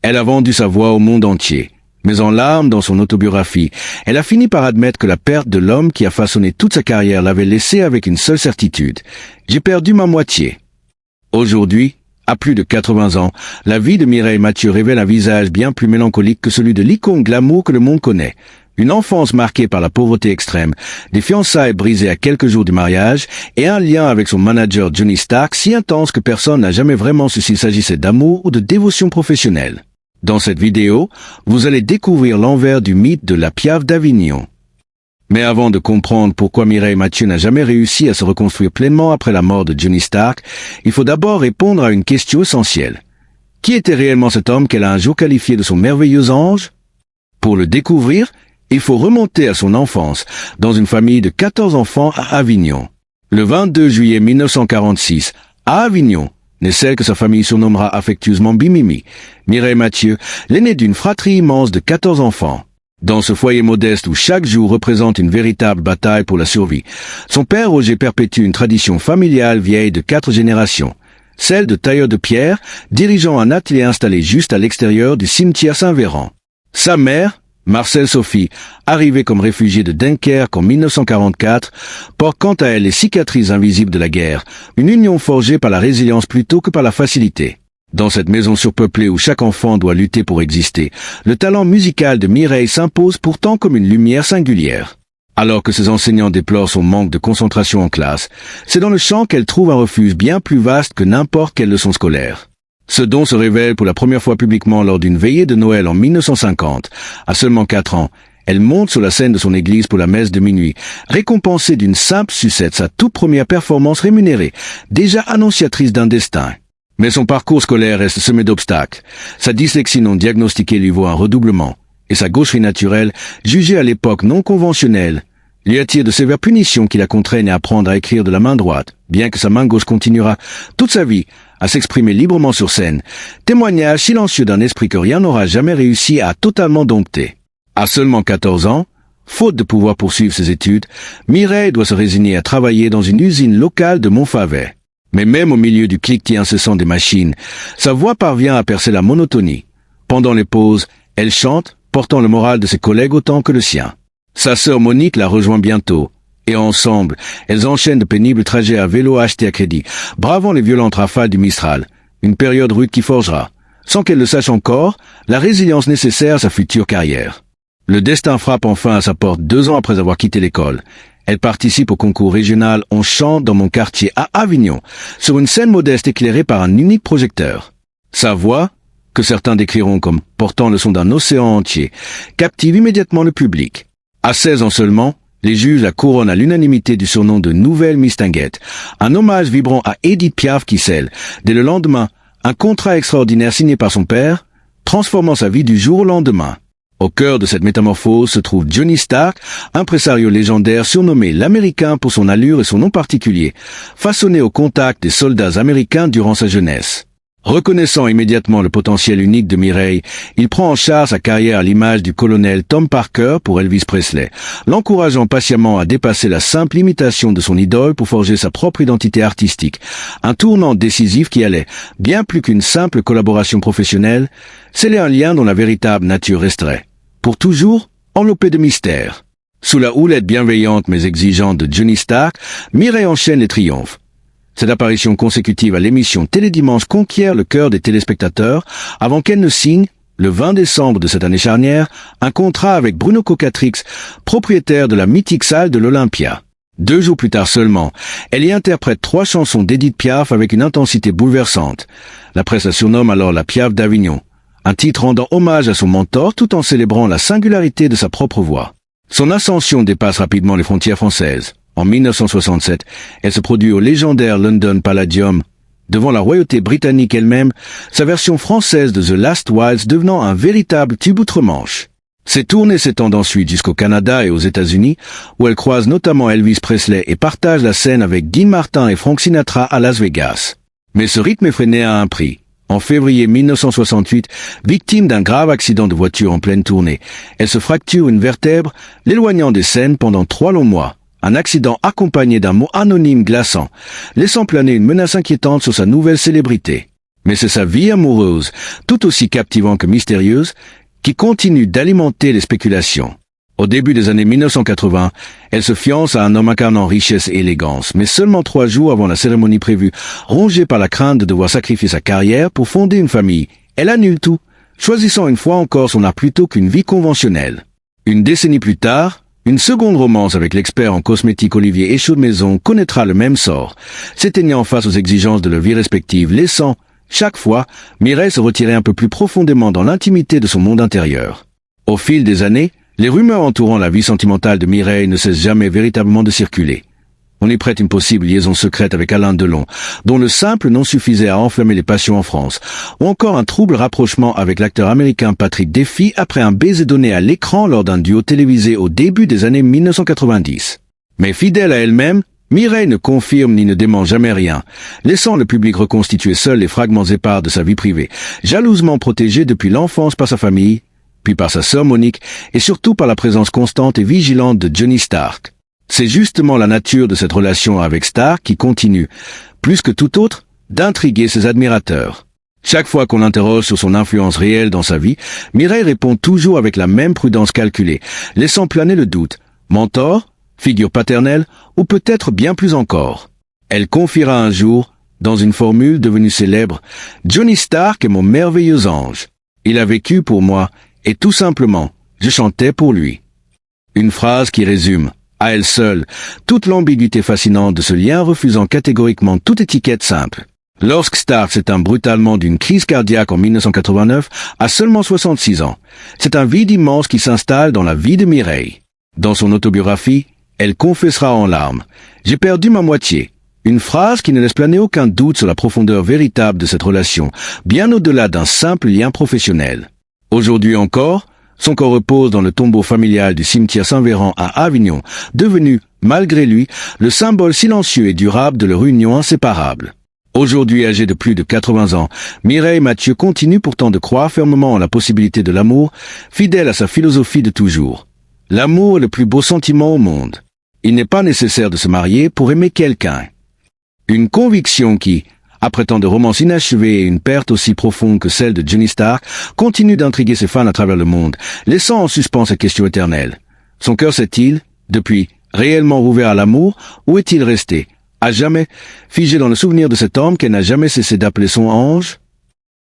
Elle a vendu sa voix au monde entier. Mais en larmes dans son autobiographie, elle a fini par admettre que la perte de l'homme qui a façonné toute sa carrière l'avait laissée avec une seule certitude. J'ai perdu ma moitié. Aujourd'hui, à plus de 80 ans, la vie de Mireille Mathieu révèle un visage bien plus mélancolique que celui de l'icône glamour que le monde connaît. Une enfance marquée par la pauvreté extrême, des fiançailles brisées à quelques jours du mariage et un lien avec son manager Johnny Stark si intense que personne n'a jamais vraiment su s'il s'agissait d'amour ou de dévotion professionnelle. Dans cette vidéo, vous allez découvrir l'envers du mythe de la Piaf d'Avignon. Mais avant de comprendre pourquoi Mireille Mathieu n'a jamais réussi à se reconstruire pleinement après la mort de Johnny Stark, il faut d'abord répondre à une question essentielle. Qui était réellement cet homme qu'elle a un jour qualifié de son merveilleux ange? Pour le découvrir, il faut remonter à son enfance, dans une famille de 14 enfants à Avignon. Le 22 juillet 1946, à Avignon, naît celle que sa famille surnommera affectueusement Bimimi, Mireille Mathieu, l'aînée d'une fratrie immense de 14 enfants. Dans ce foyer modeste où chaque jour représente une véritable bataille pour la survie, son père Roger perpétue une tradition familiale vieille de 4 générations, celle de tailleur de pierre, dirigeant un atelier installé juste à l'extérieur du cimetière Saint-Véran. Sa mère, Marcelle Sophie, arrivée comme réfugiée de Dunkerque en 1944, porte quant à elle les cicatrices invisibles de la guerre, une union forgée par la résilience plutôt que par la facilité. Dans cette maison surpeuplée où chaque enfant doit lutter pour exister, le talent musical de Mireille s'impose pourtant comme une lumière singulière. Alors que ses enseignants déplorent son manque de concentration en classe, c'est dans le chant qu'elle trouve un refuge bien plus vaste que n'importe quelle leçon scolaire. Ce don se révèle pour la première fois publiquement lors d'une veillée de Noël en 1950. À seulement 4 ans, elle monte sur la scène de son église pour la messe de minuit, récompensée d'une simple sucette, sa toute première performance rémunérée, déjà annonciatrice d'un destin. Mais son parcours scolaire reste semé d'obstacles. Sa dyslexie non diagnostiquée lui vaut un redoublement, et sa gaucherie naturelle, jugée à l'époque non conventionnelle, lui attire de sévères punitions qui la contraignent à apprendre à écrire de la main droite, bien que sa main gauche continuera toute sa vie à s'exprimer librement sur scène, témoignage silencieux d'un esprit que rien n'aura jamais réussi à totalement dompter. À seulement 14 ans, faute de pouvoir poursuivre ses études, Mireille doit se résigner à travailler dans une usine locale de Montfavet. Mais même au milieu du cliquetis incessant des machines, sa voix parvient à percer la monotonie. Pendant les pauses, elle chante, portant le moral de ses collègues autant que le sien. Sa sœur Monique la rejoint bientôt, et ensemble, elles enchaînent de pénibles trajets à vélo achetés à crédit, bravant les violentes rafales du Mistral, une période rude qui forgera, sans qu'elle le sache encore, la résilience nécessaire à sa future carrière. Le destin frappe enfin à sa porte 2 ans après avoir quitté l'école. Elle participe au concours régional On chante dans mon quartier à Avignon, sur une scène modeste éclairée par un unique projecteur. Sa voix, que certains décriront comme portant le son d'un océan entier, captive immédiatement le public. À 16 ans seulement, les juges la couronnent à l'unanimité du surnom de Nouvelle Mistinguette, un hommage vibrant à Edith Piaf qui scelle, dès le lendemain, un contrat extraordinaire signé par son père, transformant sa vie du jour au lendemain. Au cœur de cette métamorphose se trouve Johnny Stark, impresario légendaire surnommé l'Américain pour son allure et son nom particulier, façonné au contact des soldats américains durant sa jeunesse. Reconnaissant immédiatement le potentiel unique de Mireille, il prend en charge sa carrière à l'image du colonel Tom Parker pour Elvis Presley, l'encourageant patiemment à dépasser la simple imitation de son idole pour forger sa propre identité artistique. Un tournant décisif qui allait, bien plus qu'une simple collaboration professionnelle, sceller un lien dont la véritable nature resterait, pour toujours, enveloppée de mystère. Sous la houlette bienveillante mais exigeante de Johnny Stark, Mireille enchaîne les triomphes. Cette apparition consécutive à l'émission Télédimanche conquiert le cœur des téléspectateurs avant qu'elle ne signe, le 20 décembre de cette année charnière, un contrat avec Bruno Cocatrix, propriétaire de la mythique salle de l'Olympia. 2 jours plus tard seulement, elle y interprète 3 chansons d'Edith Piaf avec une intensité bouleversante. La presse la surnomme alors la Piaf d'Avignon, un titre rendant hommage à son mentor tout en célébrant la singularité de sa propre voix. Son ascension dépasse rapidement les frontières françaises. En 1967, elle se produit au légendaire London Palladium, devant la royauté britannique elle-même, sa version française de The Last Waltz devenant un véritable tube outre-Manche. Ses tournées s'étendent ensuite jusqu'au Canada et aux États-Unis, où elle croise notamment Elvis Presley et partage la scène avec Dean Martin et Frank Sinatra à Las Vegas. Mais ce rythme effréné a un prix. En février 1968, victime d'un grave accident de voiture en pleine tournée, elle se fracture une vertèbre, l'éloignant des scènes pendant 3 longs mois. Un accident accompagné d'un mot anonyme glaçant, laissant planer une menace inquiétante sur sa nouvelle célébrité. Mais c'est sa vie amoureuse, tout aussi captivante que mystérieuse, qui continue d'alimenter les spéculations. Au début des années 1980, elle se fiance à un homme incarnant richesse et élégance, mais seulement 3 jours avant la cérémonie prévue, rongée par la crainte de devoir sacrifier sa carrière pour fonder une famille, elle annule tout, choisissant une fois encore son art plutôt qu'une vie conventionnelle. Une décennie plus tard, une seconde romance avec l'expert en cosmétique Olivier Échaud-de-Maison connaîtra le même sort, s'éteignant face aux exigences de leur vie respective, laissant, chaque fois, Mireille se retirer un peu plus profondément dans l'intimité de son monde intérieur. Au fil des années, les rumeurs entourant la vie sentimentale de Mireille ne cessent jamais véritablement de circuler. On y prête une possible liaison secrète avec Alain Delon, dont le simple nom suffisait à enflammer les passions en France, ou encore un trouble rapprochement avec l'acteur américain Patrick Duffy après un baiser donné à l'écran lors d'un duo télévisé au début des années 1990. Mais fidèle à elle-même, Mireille ne confirme ni ne dément jamais rien, laissant le public reconstituer seul les fragments épars de sa vie privée, jalousement protégée depuis l'enfance par sa famille, puis par sa sœur Monique, et surtout par la présence constante et vigilante de Johnny Stark. C'est justement la nature de cette relation avec Stark qui continue, plus que tout autre, d'intriguer ses admirateurs. Chaque fois qu'on l'interroge sur son influence réelle dans sa vie, Mireille répond toujours avec la même prudence calculée, laissant planer le doute. Mentor, figure paternelle, ou peut-être bien plus encore. Elle confiera un jour, dans une formule devenue célèbre, « Johnny Stark est mon merveilleux ange. Il a vécu pour moi, et tout simplement, je chantais pour lui. » Une phrase qui résume, à elle seule, toute l'ambiguïté fascinante de ce lien refusant catégoriquement toute étiquette simple. Lorsque Stark s'éteint brutalement d'une crise cardiaque en 1989, à seulement 66 ans, c'est un vide immense qui s'installe dans la vie de Mireille. Dans son autobiographie, elle confessera en larmes « J'ai perdu ma moitié ». Une phrase qui ne laisse planer aucun doute sur la profondeur véritable de cette relation, bien au-delà d'un simple lien professionnel. Aujourd'hui encore, son corps repose dans le tombeau familial du cimetière Saint-Véran à Avignon, devenu, malgré lui, le symbole silencieux et durable de leur union inséparable. Aujourd'hui âgée de plus de 80 ans, Mireille Mathieu continue pourtant de croire fermement en la possibilité de l'amour, fidèle à sa philosophie de toujours. L'amour est le plus beau sentiment au monde. Il n'est pas nécessaire de se marier pour aimer quelqu'un. Une conviction qui, après tant de romances inachevées et une perte aussi profonde que celle de Johnny Stark, continue d'intriguer ses fans à travers le monde, laissant en suspens cette question éternelle. Son cœur s'est-il, depuis, réellement rouvert à l'amour, ou est-il resté, à jamais, figé dans le souvenir de cet homme qu'elle n'a jamais cessé d'appeler son ange?